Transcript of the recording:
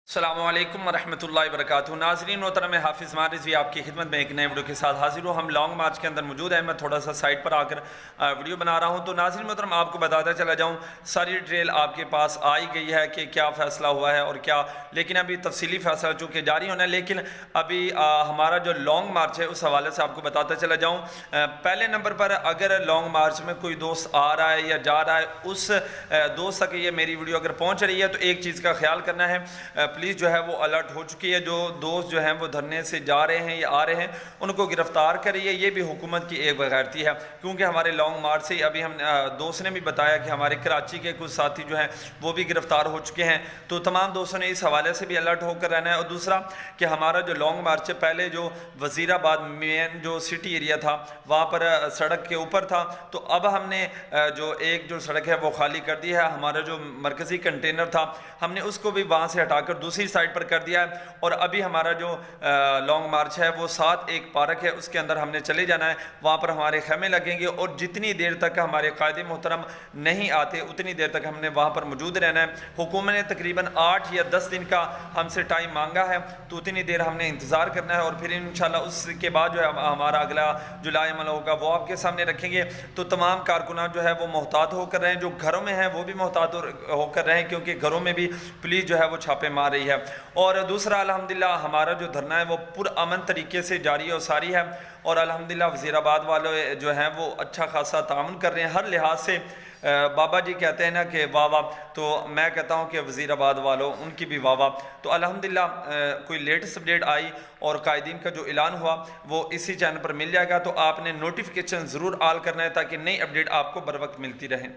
السلام علیکم ورحمۃ اللہ وبرکاتہ۔ ناظرین محترم، حافظ مارچ بھی آپ کی خدمت میں ایک نئے ویڈیو کے ساتھ حاضر ہوں۔ ہم لانگ مارچ کے اندر موجود ہیں، میں تھوڑا سا سائٹ پر آ کر ویڈیو بنا رہا ہوں۔ تو ناظرین محترم، آپ کو بتاتا چلا جاؤں، ساری ڈیٹیل آپ کے پاس آئی گئی ہے کہ کیا فیصلہ ہوا ہے اور کیا، لیکن ابھی تفصیلی فیصلہ چونکہ جاری ہونا ہے، لیکن ابھی ہمارا جو لانگ مارچ ہے اس حوالے سے آپ کو بتاتا چلا جاؤں۔ پہلے نمبر پر اگر لانگ مارچ میں کوئی دوست آ رہا ہے یا جا رہا ہے، اس دوست تک یہ میری ویڈیو اگر پہنچ رہی ہے تو ایک چیز کا خیال کرنا ہے، پلیز جو ہے وہ الرٹ ہو چکی ہے۔ جو دوست جو ہیں وہ دھرنے سے جا رہے ہیں یا آ رہے ہیں، ان کو گرفتار کریے۔ یہ بھی حکومت کی ایک بغیرتی ہے، کیونکہ ہمارے لانگ مارچ سے ابھی ہم دوست نے بھی بتایا کہ ہمارے کراچی کے کچھ ساتھی جو ہیں وہ بھی گرفتار ہو چکے ہیں۔ تو تمام دوستوں نے اس حوالے سے بھی الرٹ ہو کر رہنا ہے۔ اور دوسرا کہ ہمارا جو لانگ مارچ ہے، پہلے جو وزیر آباد مین جو سٹی ایریا تھا وہاں پر سڑک کے اوپر تھا، تو اب ہم نے جو سڑک ہے وہ خالی کر دی ہے۔ ہمارا جو مرکزی کنٹینر تھا ہم نے اس کو بھی وہاں سے ہٹا کر دوسری سائڈ پر کر دیا ہے۔ اور ابھی ہمارا جو لانگ مارچ ہے وہ ساتھ ایک پارک ہے، اس کے اندر ہم نے چلے جانا ہے، وہاں پر ہمارے خیمے لگیں گے، اور جتنی دیر تک ہمارے قائد محترم نہیں آتے اتنی دیر تک ہم نے وہاں پر موجود رہنا ہے۔ حکومت نے تقریباً 8 یا 10 دن کا ہم سے ٹائم مانگا ہے، تو اتنی دیر ہم نے انتظار کرنا ہے، اور پھر انشاءاللہ اس کے بعد جو ہے ہمارا اگلا جو لائے عمل ہوگا وہ آپ کے سامنے رکھیں گے۔ تو تمام کارکنان جو ہے وہ محتاط ہو کر رہیں، جو گھروں میں ہیں وہ بھی محتاط ہو کر رہیں، کیونکہ گھروں میں بھی پولیس جو ہے وہ چھاپے مار رہی ہے۔ اور دوسرا الحمدللہ ہمارا جو دھرنا ہے وہ پرامن طریقے سے جاری اور ساری ہے، اور الحمدللہ وزیر آباد والے جو ہیں وہ اچھا خاصا تعاون کر رہے ہیں ہر لحاظ سے۔ بابا جی کہتے ہیں نا کہ واہ واہ، تو میں کہتا ہوں کہ وزیر آباد والوں ان کی بھی واہ واہ۔ تو الحمدللہ کوئی لیٹسٹ اپڈیٹ آئی اور قائدین کا جو اعلان ہوا وہ اسی چینل پر مل جائے گا، تو آپ نے نوٹیفیکیشن ضرور آل کرنا ہے تاکہ نئی اپڈیٹ آپ کو بر وقت ملتی رہیں۔